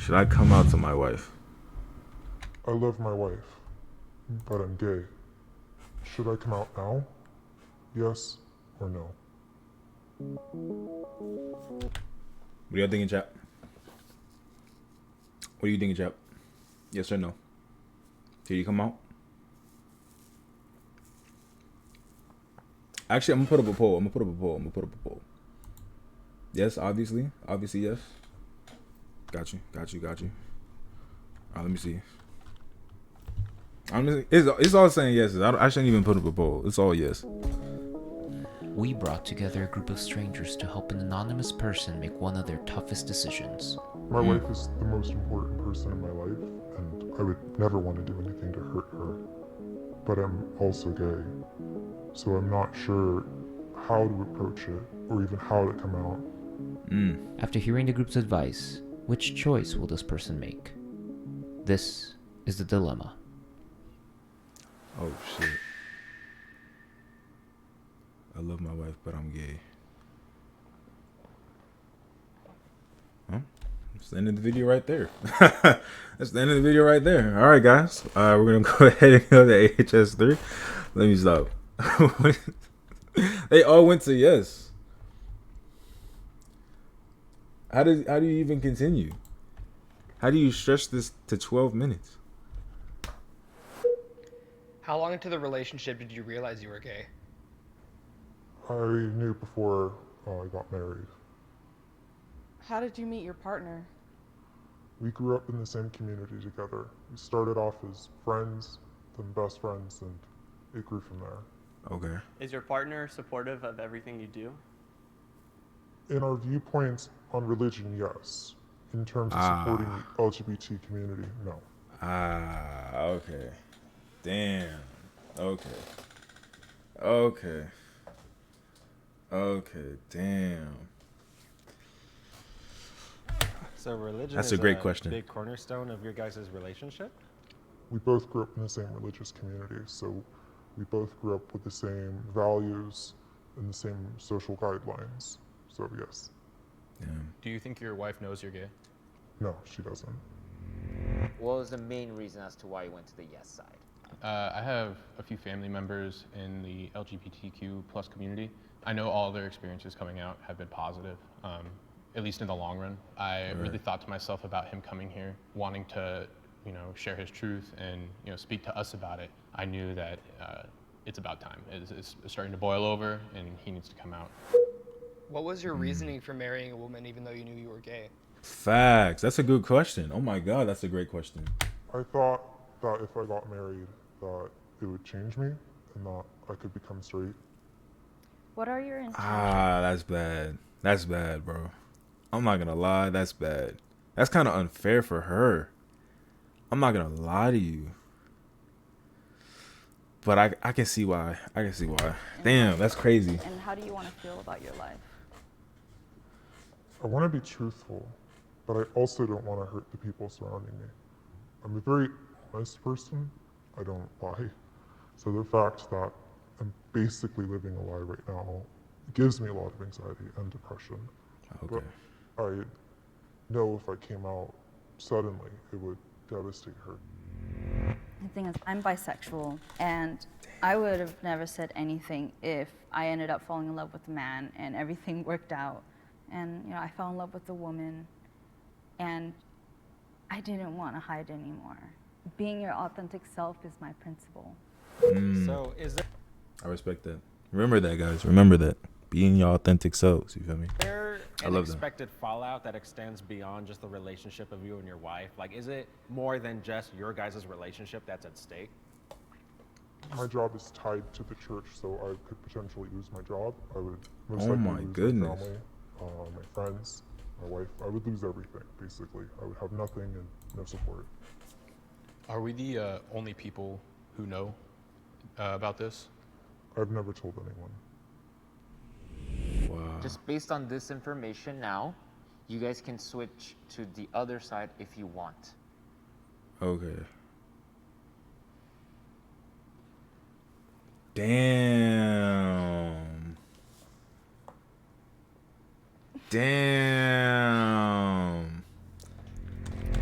Should I come out to my wife? I love my wife, but I'm gay. Should I come out now? Yes or no? What are y'all thinking, chap? What are you thinking, chap? Yes or no? Should you come out? Actually, I'm gonna put up a poll. Yes, obviously. Obviously, yes. Got you. Alright, let me see. It's all saying yes. I shouldn't even put up a poll. It's all yes. We brought together a group of strangers to help an anonymous person make one of their toughest decisions. My wife is the most important person in my life, and I would never want to do anything to hurt her. But I'm also gay, so I'm not sure how to approach it or even how to come out. After hearing the group's advice, which choice will this person make? This is the dilemma. Oh shit. I love my wife, but I'm gay. Huh? That's the end of the video right there. That's the end of the video right there. All right, guys. We're gonna go ahead and go to AHS3. Let me stop. They all went to yes. How do you even continue? How do you stretch this to 12 minutes? How long into the relationship did you realize you were gay? I knew before I got married. How did you meet your partner? We grew up in the same community together. We started off as friends, then best friends, and it grew from there. Okay. Is your partner supportive of everything you do? In our viewpoints on religion, yes. In terms of supporting the LGBT community, no. Okay. Damn. Okay, damn. So religion That's is a great question. Big cornerstone of your guys' relationship? We both grew up in the same religious community, so we both grew up with the same values and the same social guidelines. So yes. Damn. Do you think your wife knows you're gay? No, she doesn't. What was the main reason as to why you went to the yes side? I have a few family members in the LGBTQ plus community. I know all their experiences coming out have been positive, at least in the long run. I really thought to myself about him coming here, wanting to, share his truth and, speak to us about it. I knew that it's about time. It's starting to boil over and he needs to come out. What was your reasoning for marrying a woman even though you knew you were gay? Facts. That's a good question. Oh my God, that's a great question. I thought that if I got married, that it would change me and that I could become straight. What are your intentions? That's bad. That's bad, bro. I'm not gonna lie, that's bad. That's kind of unfair for her. I'm not gonna lie to you. But I can see why. Damn, that's crazy. And how do you want to feel about your life? I want to be truthful, but I also don't want to hurt the people surrounding me. I'm a very honest person. I don't lie. So the fact that I'm basically living a lie right now gives me a lot of anxiety and depression. Okay. But I know if I came out suddenly, it would devastate her. The thing is, I'm bisexual, and I would have never said anything if I ended up falling in love with a man and everything worked out. And, I fell in love with a woman, and I didn't want to hide anymore. Being your authentic self is my principle. So is I respect that. Remember that, guys. Remember that. Being your authentic selves. You feel me? there I an love that. expected fallout that extends beyond just the relationship of you and your wife? Like, is it more than just your guys' relationship that's at stake? My job is tied to the church, so I could potentially lose my job. I would most Oh likely my lose goodness. my family, my friends, my wife. I would lose everything, basically. I would have nothing and no support. Are we the only people who know about this? I've never told anyone. Wow. Just based on this information now, you guys can switch to the other side if you want. Okay. Damn.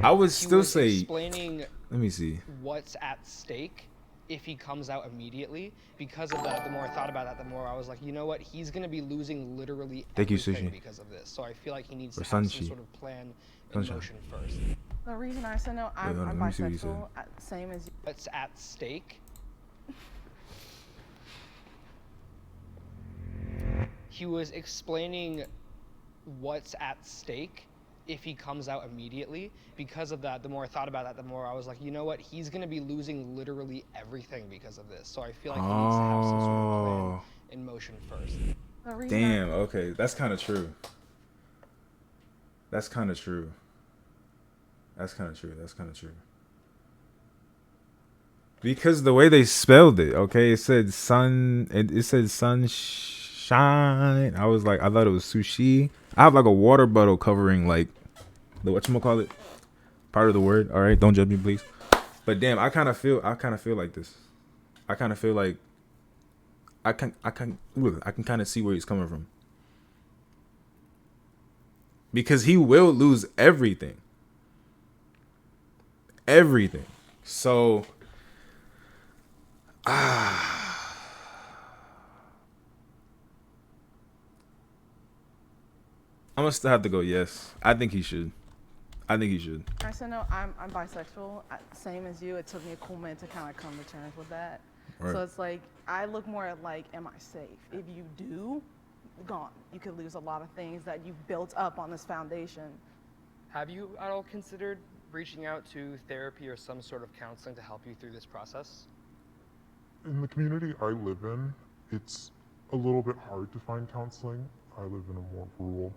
I would He still was say. explaining Let me see. what's at stake if he comes out immediately. Because of that, the more I thought about that, the more I was like, you know what? He's gonna be losing literally Thank you, everything Sushi. because of this. So I feel like he needs Or to have Sunshi. some sort of plan in Sunshine. motion first. The reason I said no, I'm hold on, let me see what you said. bisexual, same as you. What's at stake? He was explaining what's at stake if he comes out immediately. Because of that, the more I thought about that, the more I was like, you know what? He's gonna be losing literally everything because of this. So I feel like he needs to have some sort of plan in motion first. The reason Damn. Okay, that's kind of true. That's kind of true. That's kind of true. That's kind of true. Because the way they spelled it, okay, it said sun. It said sunshine. I was like, I thought it was sushi. I have like a water bottle covering like the whatchamacallit part of the word. All right, don't judge me, please. But damn, I kind of feel like this. I kind of feel like I can kind of see where he's coming from. Because he will lose everything. Everything. So I'm gonna still have to go yes. I think he should. I said no, I'm bisexual, same as you. It took me a cool minute to kind of come to terms with that. Right. So it's like, I look more at like, am I safe? If you do, gone. You could lose a lot of things that you've built up on this foundation. Have you at all considered reaching out to therapy or some sort of counseling to help you through this process? In the community I live in, it's a little bit hard to find counseling. I live in a more rural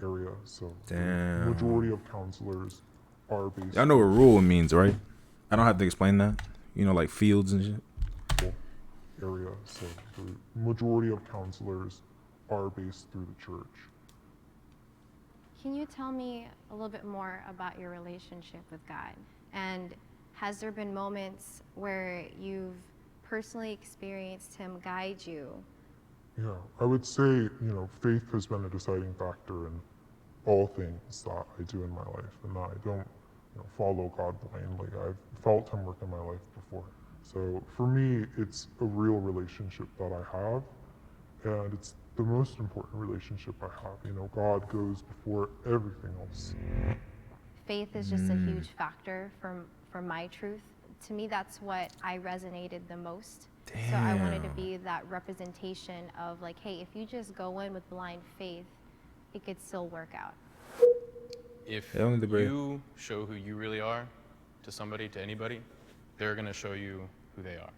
area, so Damn. the majority of counselors are based Y'all know what rural means, right? I don't have to explain that. You know, like fields and shit. area, so the majority of counselors are based through the church. Can you tell me a little bit more about your relationship with God? And has there been moments where you've personally experienced Him guide you? Yeah, I would say, faith has been a deciding factor in all things that I do in my life, and that I don't, follow God blindly. I've felt Him work in my life before. So for me, it's a real relationship that I have, and it's the most important relationship I have. God goes before everything else. Faith is just a huge factor for my truth. To me, that's what I resonated the most. Damn. So I wanted to be that representation of like, hey, if you just go in with blind faith, it could still work out. If Yeah, only the brave. you show who you really are to somebody, to anybody, they're going to show you who they are,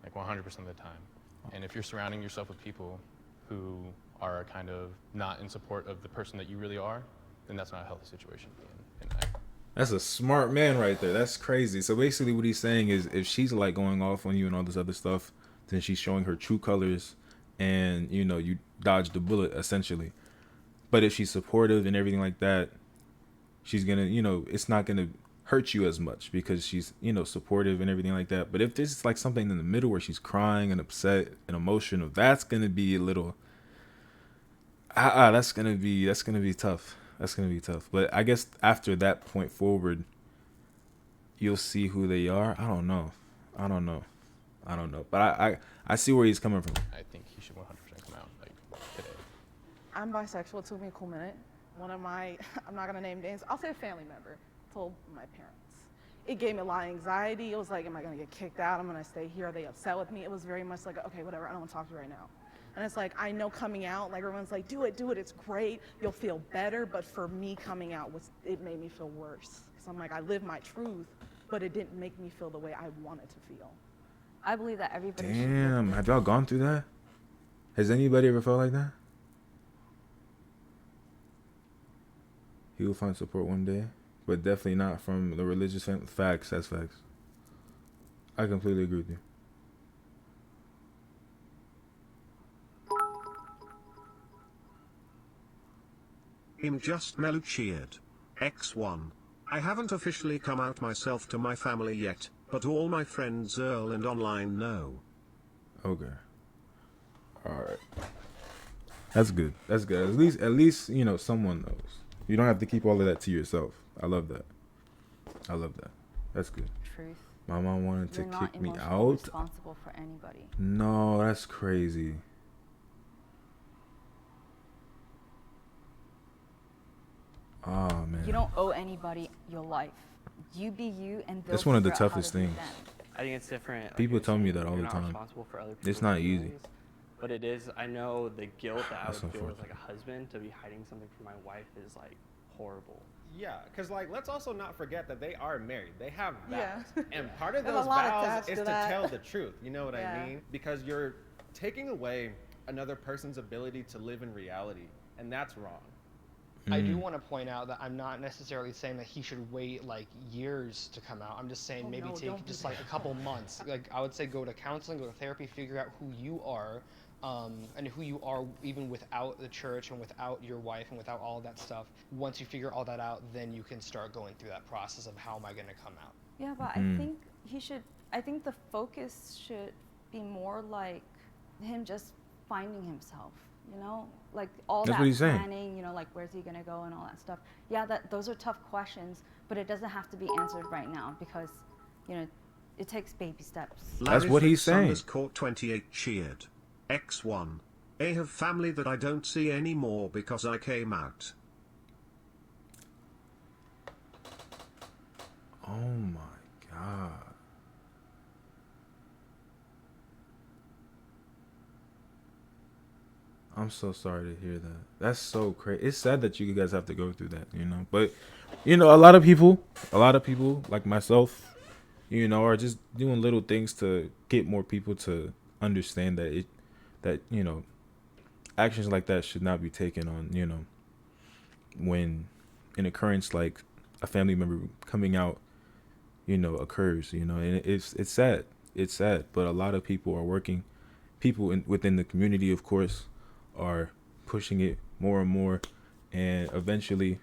like 100% of the time. And if you're surrounding yourself with people who are kind of not in support of the person that you really are, then that's not a healthy situation to be in. That's a smart man right there. That's crazy. So basically what he's saying is if she's like going off on you and all this other stuff, then she's showing her true colors and, you dodged the bullet essentially. But if she's supportive and everything like that, she's going to, it's not going to hurt you as much because she's, supportive and everything like that. But if there's like something in the middle where she's crying and upset and emotional, that's going to be a little, that's going to be tough. That's going to be tough. But I guess after that point forward, you'll see who they are. I don't know. But I see where he's coming from. I think he should 100% come out like today. I'm bisexual. It took me a cool minute. One of my, I'm not going to name names, I'll say a family member, told my parents. It gave me a lot of anxiety. It was like, am I going to get kicked out? I'm going to stay here. Are they upset with me? It was very much like, okay, whatever. I don't want to talk to you right now. And it's like, I know coming out, like everyone's like, do it, it's great, you'll feel better. But for me, coming out, it made me feel worse. Because I'm like, I live my truth, but it didn't make me feel the way I wanted to feel. I believe that everybody should. Damn, have y'all gone through that? Has anybody ever felt like that? He will find support one day, but definitely not from the religious family. Facts, that's facts. I completely agree with you. I'm just cheered. X1. I haven't officially come out myself to my family yet, but all my friends Earl and online know. Okay. Alright. That's good. That's good. At least, someone knows. You don't have to keep all of that to yourself. I love that. I love that. That's good. Truth. My mom wanted to You're not kick me emotionally out. responsible for anybody. No, that's crazy. Oh man. You don't owe anybody your life. You be you, and they'll That's one of the figure out how toughest to be things. them. I think it's different. like People you're tell me saying, that all you're the not time. responsible for other It's people's not easy. feelings, but it is. I know the guilt that That's I would feel as unfortunate. like a husband to be hiding something from my wife is like horrible. Yeah, because like let's also not forget that they are married. They have Yeah. vows, and part of There's a those lot vows attached is to to that. tell the truth. You know what Yeah. I mean? Because you're taking away another person's ability to live in reality, and that's wrong. I do want to point out that I'm not necessarily saying that he should wait like years to come out. I'm just saying Oh, maybe no, take don't do just that. like a couple months. Like I would say go to counseling, go to therapy, figure out who you are, and who you are even without the church and without your wife and without all of that stuff. Once you figure all that out, then you can start going through that process of how am I going to come out. Yeah, but I think he should. I think the focus should be more like him just finding himself. You know, like all That's that what he's saying. planning. You know, like where's he gonna go and all that stuff. Yeah, those are tough questions, but it doesn't have to be answered right now because, you know, it takes baby steps. That's what he's saying. Court 28 cheered. X1. I have family that I don't see anymore because I came out. Oh my god. I'm so sorry to hear that. That's so crazy. It's sad that you guys have to go through that, you know. But you know, a lot of people like myself, you know, are just doing little things to get more people to understand that you know, actions like that should not be taken on, you know, when an occurrence like a family member coming out, you know, occurs, you know, and it's sad. It's sad, but a lot of people are working. People within the community, of course, are pushing it more and more, and eventually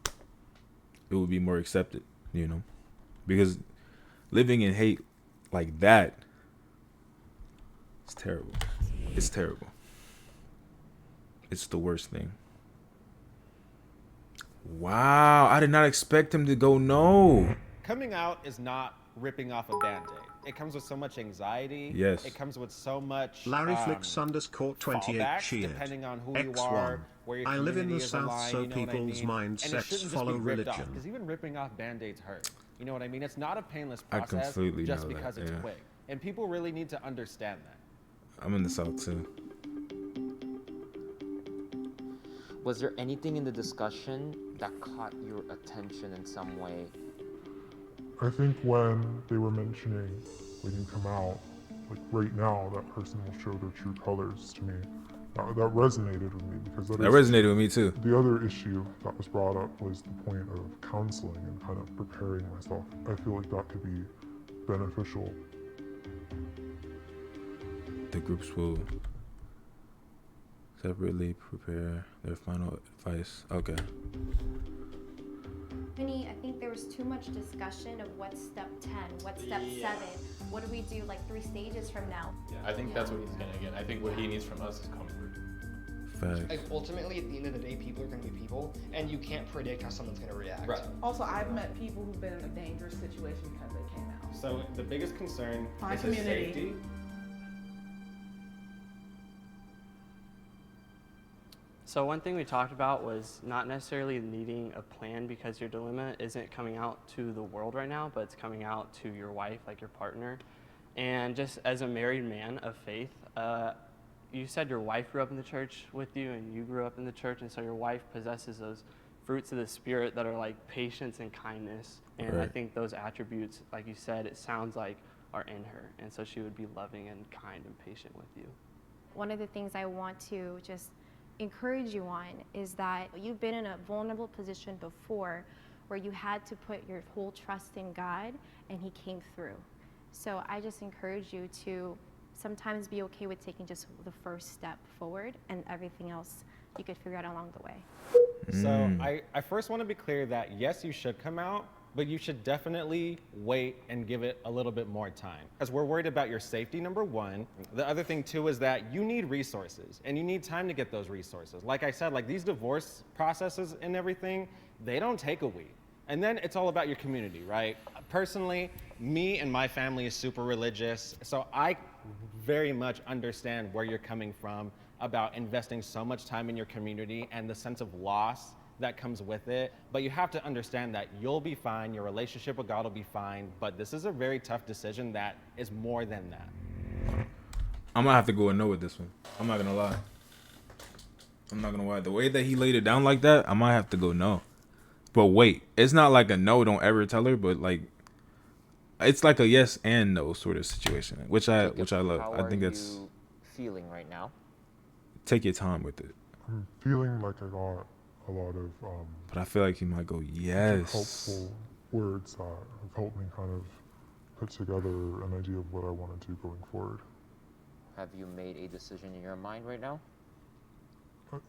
it will be more accepted, you know, because living in hate like that, it's terrible. It's terrible. It's the worst thing. Wow, I did not expect him to go no. Coming out is not ripping off a band-aid. It comes with so much anxiety. Yes. It comes with so much Larry Flicks _ 28 fallbacks, cheered. depending on who you X1. are, where your I live in the community is South, aligned, so you know what I people's mean? And it mindsets shouldn't just follow be ripped off, religion. because even ripping off band-aids hurt. You know what I mean? It's not a painless I process completely just know that, because it's yeah. quick. And people really need to understand that. I'm in the South too. Was there anything in the discussion that caught your attention in some way? I think when they were mentioning when you come out, like right now, that person will show their true colors to me. That resonated with me because That resonated with me too. The other issue that was brought up was the point of counseling and kind of preparing myself. I feel like that could be beneficial. The groups will separately prepare their final advice. Okay. I think there was too much discussion of what's step 10, what's step 7, what do we do like 3 stages from now? I think that's what he's gonna get. I think what he needs from us is comfort. Facts. Like ultimately, at the end of the day, people are going to be people, and you can't predict how someone's going to react. Right. Also, I've met people who've been in a dangerous situation because they came out. So the biggest concern My is his community. safety. So one thing we talked about was not necessarily needing a plan because your dilemma isn't coming out to the world right now, but it's coming out to your wife, like your partner. And just as a married man of faith, you said your wife grew up in the church with you and you grew up in the church, and so your wife possesses those fruits of the Spirit that are like patience and kindness. And I Right. think those attributes, like you said, it sounds like are in her. And so she would be loving and kind and patient with you. One of the things I want to just encourage you on is that you've been in a vulnerable position before where you had to put your whole trust in God and He came through. So I just encourage you to sometimes be okay with taking just the first step forward, and everything else you could figure out along the way. So I first want to be clear that yes, you should come out, but you should definitely wait and give it a little bit more time. Because we're worried about your safety, number one. The other thing too is that you need resources and you need time to get those resources. Like I said, like these divorce processes and everything, they don't take a week. And then it's all about your community, right? Personally, me and my family is super religious, so I very much understand where you're coming from about investing so much time in your community and the sense of loss that comes with it. But you have to understand that you'll be fine, your relationship with God will be fine, but this is a very tough decision that is more than that. I'm gonna have to go and no with this one. I'm not gonna lie. The way that he laid it down like that, I might have to go no. But wait, it's not like a no, don't ever tell her, but like it's like a yes and no sort of situation, which I love. How I think are that's you feeling right now? take your time with it. I'm feeling like I got a lot of But I feel like he might go yes. helpful words that have helped me kind of put together an idea of what I want to do going forward. Have you made a decision in your mind right now?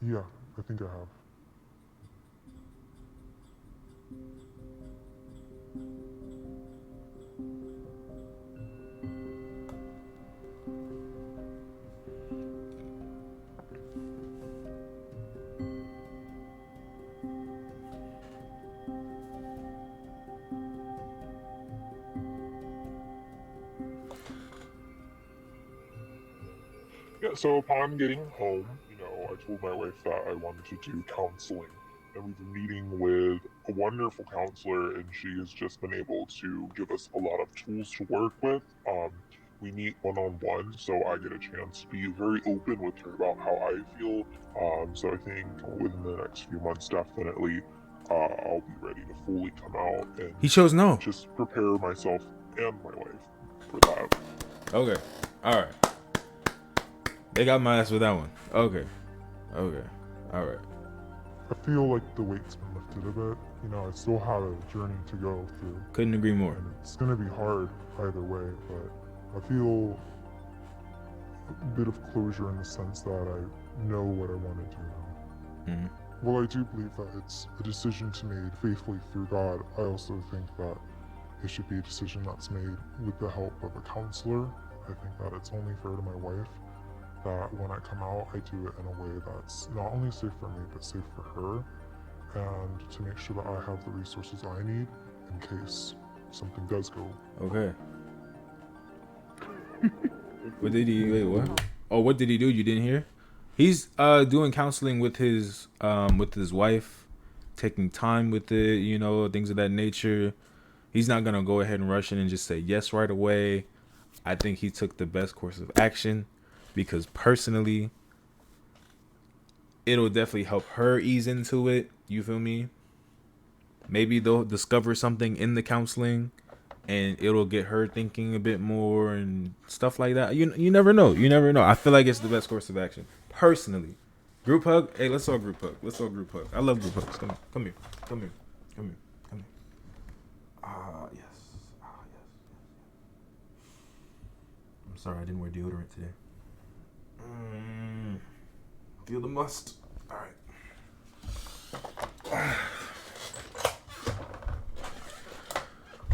Yeah, I think I have. Yeah, so upon getting home, I told my wife that I wanted to do counseling. And we've been meeting with a wonderful counselor, and she has just been able to give us a lot of tools to work with. We meet one-on-one, so I get a chance to be very open with her about how I feel. So I think within the next few months, definitely, I'll be ready to fully come out and He chose no. just prepare myself and my wife for that. Okay. Alright. They got my ass with that one. Okay. Alright. I feel like the weight's been lifted a bit. I still have a journey to go through. Couldn't agree more. And it's going to be hard either way, but I feel a bit of closure in the sense that I know what I want to do now. Mm-hmm. Well, I do believe that it's a decision to made faithfully through God. I also think that it should be a decision that's made with the help of a counselor. I think that it's only fair to my wife that when I come out, I do it in a way that's not only safe for me, but safe for her, and to make sure that I have the resources I need in case something does go. Okay. What did he? Wait, what? Oh, what did he do? You didn't hear? He's doing counseling with his wife, taking time with it, things of that nature. He's not gonna go ahead and rush in and just say yes right away. I think he took the best course of action because personally, it'll definitely help her ease into it. You feel me? Maybe they'll discover something in the counseling and it'll get her thinking a bit more and stuff like that. You never know. You never know. I feel like it's the best course of action. Personally. Group hug? Hey, let's all group hug. I love group hugs. Come here. Yes. I'm sorry I didn't wear deodorant today. Feel the must.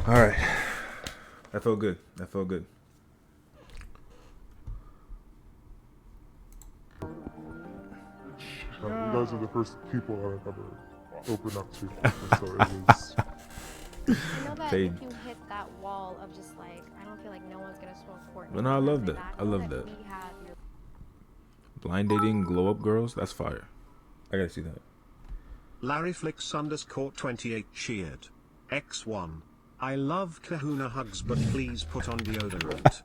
All right. That felt good. You guys are the first people that I've ever opened up to. So it was. You know that Fade. if you hit that wall of just like, I don't feel like no one's gonna support me. Well, no, I love that. I I love know that. we have your Blind dating glow up girls? That's fire. I gotta see that. LarryFlix_28 cheered. X1. I love kahuna hugs, but please put on deodorant.